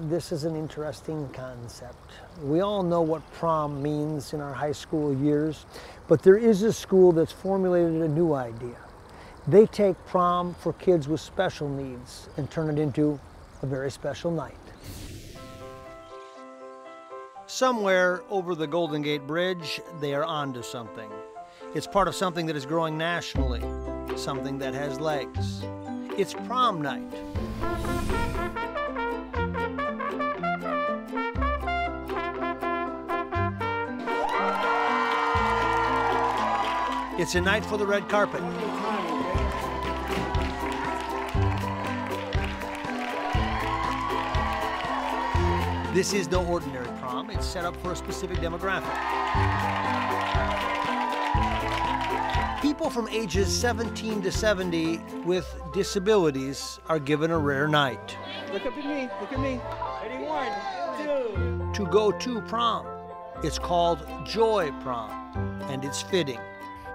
this is an interesting concept. We all know what prom means in our high school years, but there is a school that's formulated a new idea. They take prom for kids with special needs and turn it into a very special night. Somewhere over the Golden Gate Bridge, they are onto something. It's part of something that is growing nationally, something that has legs. It's prom night. It's a night for the red carpet. This is no ordinary prom. It's set up for a specific demographic. People from ages 17 to 70 with disabilities are given a rare night. Look up at me, look at me. Ready, 1, 2. To go to prom. It's called Joy Prom, and it's fitting.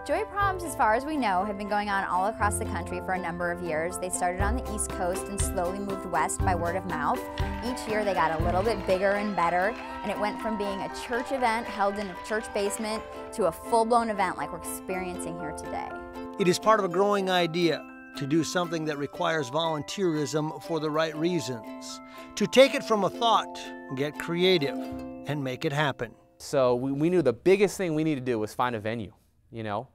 Joy Proms, as far as we know, have been going on all across the country for a number of years. They started on the East Coast and slowly moved west by word of mouth. Each year they got a little bit bigger and better, and it went from being a church event held in a church basement to a full-blown event like we're experiencing here today. It is part of a growing idea to do something that requires volunteerism for the right reasons. To take it from a thought, get creative, and make it happen. So we knew the biggest thing we needed to do was find a venue, you know?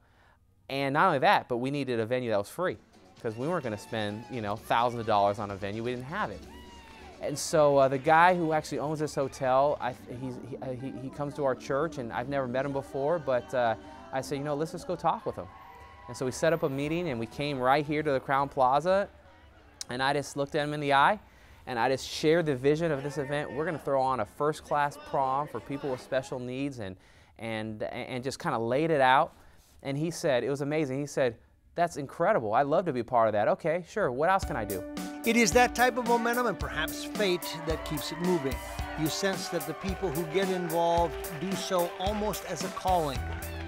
And not only that, but we needed a venue that was free, because we weren't going to spend, you know, thousands of dollars on a venue. We didn't have it. And so the guy who actually owns this hotel, he comes to our church, and I've never met him before, but I said, you know, let's just go talk with him. And so we set up a meeting, and we came right here to the Crowne Plaza, and I just looked at him in the eye, and I just shared the vision of this event. We're going to throw on a first-class prom for people with special needs, and just kind of laid it out. And he said, it was amazing. He said, that's incredible. I'd love to be part of that. Okay, sure. What else can I do? It is that type of momentum and perhaps fate that keeps it moving. You sense that the people who get involved do so almost as a calling.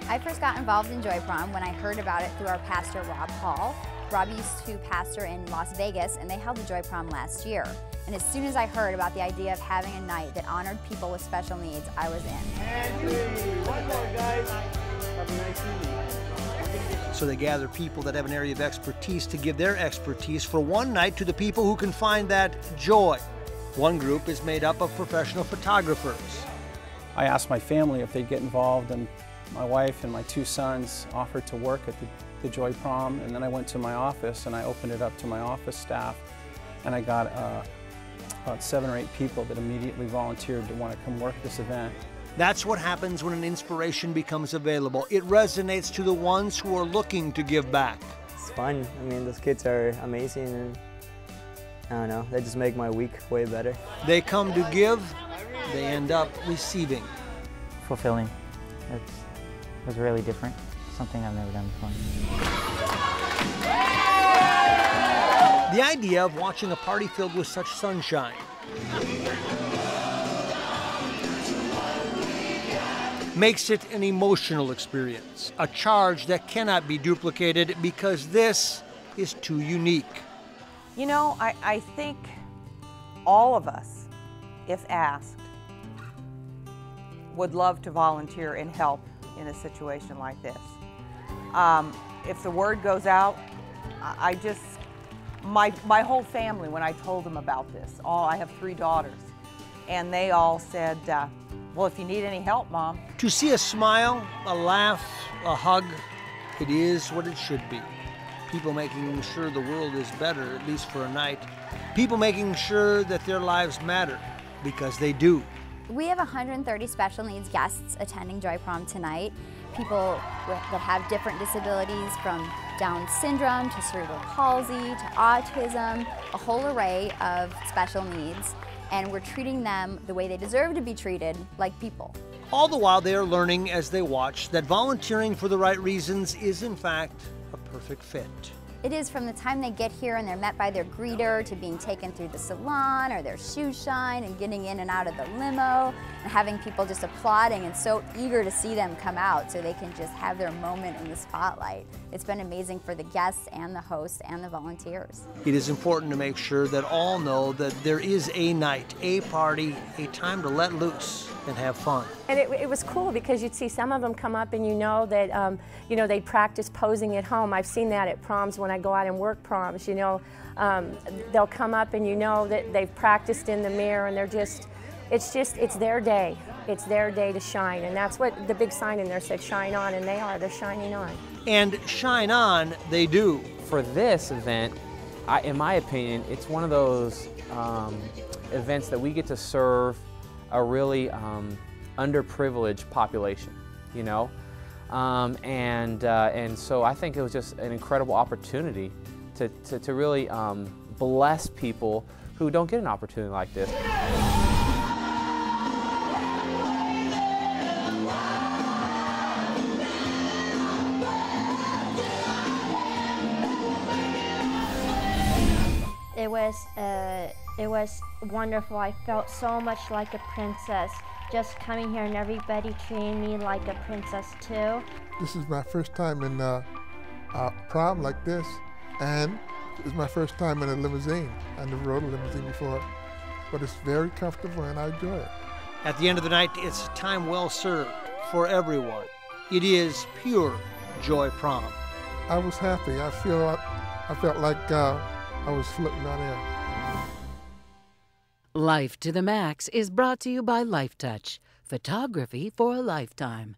I first got involved in Joy Prom when I heard about it through our pastor, Rob Hall. Rob used to pastor in Las Vegas, and they held the Joy Prom last year. And as soon as I heard about the idea of having a night that honored people with special needs, I was in. And 3, 1 more, guys. Have a nice evening. So they gather people that have an area of expertise to give their expertise for one night to the people who can find that joy. One group is made up of professional photographers. I asked my family if they'd get involved, and my wife and my 2 sons offered to work at the Joy Prom, and then I went to my office and I opened it up to my office staff, and I got about 7 or 8 people that immediately volunteered to want to come work this event. That's what happens when an inspiration becomes available. It resonates to the ones who are looking to give back. It's fun. I mean, those kids are amazing, and I don't know, they just make my week way better. They come to give, they end up receiving. Fulfilling. It was really different. Something I've never done before. The idea of watching a party filled with such sunshine makes it an emotional experience, a charge that cannot be duplicated because this is too unique. You know, I think all of us, if asked, would love to volunteer and help in a situation like this. If the word goes out, my whole family, when I told them about this, I have 3 daughters, and they all said, well, if you need any help, Mom. To see a smile, a laugh, a hug, it is what it should be. People making sure the world is better, at least for a night. People making sure that their lives matter, because they do. We have 130 special needs guests attending Joy Prom tonight. People that have different disabilities, from Down syndrome to cerebral palsy to autism, a whole array of special needs. And we're treating them the way they deserve to be treated, like people. All the while they are learning as they watch that volunteering for the right reasons is in fact a perfect fit. It is from the time they get here and they're met by their greeter to being taken through the salon or their shoes shine and getting in and out of the limo and having people just applauding and so eager to see them come out so they can just have their moment in the spotlight. It's been amazing for the guests and the hosts and the volunteers. It is important to make sure that all know that there is a night, a party, a time to let loose and have fun. And it was cool because you'd see some of them come up and you know that they practice posing at home. I've seen that at proms when I go out and work proms. They'll come up and you know that they've practiced in the mirror and it's their day. It's their day to shine, and that's what the big sign in there said, shine on, and they're shining on. And shine on, they do. For this event, in my opinion, it's one of those events that we get to serve a really underprivileged population, and so I think it was just an incredible opportunity to really bless people who don't get an opportunity like this. It was wonderful. I felt so much like a princess just coming here and everybody treating me like a princess too. This is my first time in a prom like this, and it's my first time in a limousine. I never rode a limousine before, but it's very comfortable and I enjoy it. At the end of the night, it's time well served for everyone. It is pure Joy Prom. I was happy. I felt like I was floating on air. Life to the Max is brought to you by Life Touch, photography for a lifetime.